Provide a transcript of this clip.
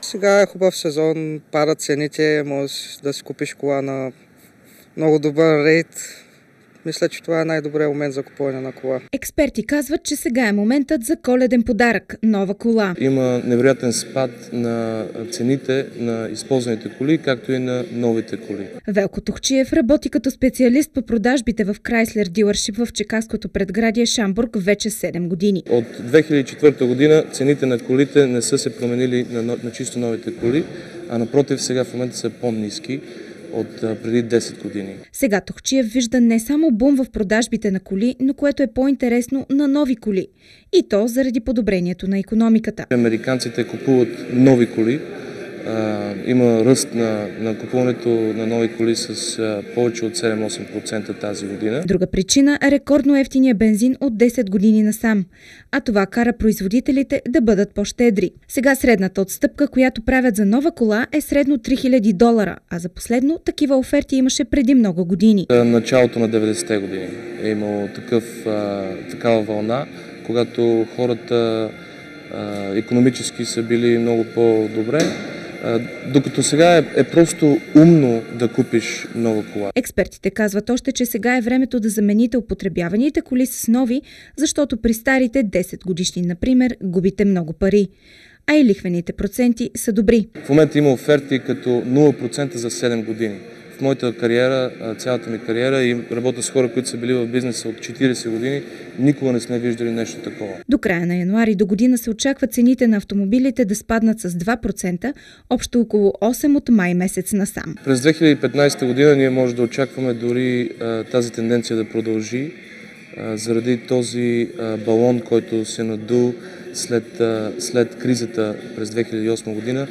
Сега е хубав сезон, падат цените, можеш да си купиш кола на много добър рейт. Мисля, че това е най-добрият момент за купуване на кола. Експерти казват, че сега е моментът за коледен подарък – нова кола. Има невероятен спад на цените на използваните коли, както и на новите коли. Велко Тухчиев работи като специалист по продажбите в Chrysler Dealership в чикагското предградие Шамбург вече 7 години. От 2004 година цените на колите не са се променили на чисто новите коли, а напротив сега в момента са по-ниски от преди 10 години. Сега Тухчиев вижда не само бум в продажбите на коли, но което е по-интересно, на нови коли. И то заради подобрението на икономиката. Американците купуват нови коли. Има ръст на купуването на нови коли с повече от 7-8% тази година. Друга причина е рекордно евтиния бензин от 10 години насам, а това кара производителите да бъдат по-щедри. Сега средната отстъпка, която правят за нова кола, е средно $3000, а за последно такива оферти имаше преди много години. Началото на 90-те години е имало такава вълна, когато хората икономически са били много по-добре. Докато сега е просто умно да купиш нова кола. Експертите казват още, че сега е времето да замените употребяваните коли с нови, защото при старите 10 годишни, например, губите много пари. А и лихвените проценти са добри. В момента има оферти като 0% за 7 години. В моята кариера, цялата ми кариера, и работя с хора, които са били в бизнеса от 40 години, никога не сме виждали нещо такова. До края на януари до година се очаква цените на автомобилите да спаднат с 2%, общо около 8% от май месец насам. През 2015 година ние може да очакваме дори тази тенденция да продължи, заради този балон, който се наду след кризата през 2008 година.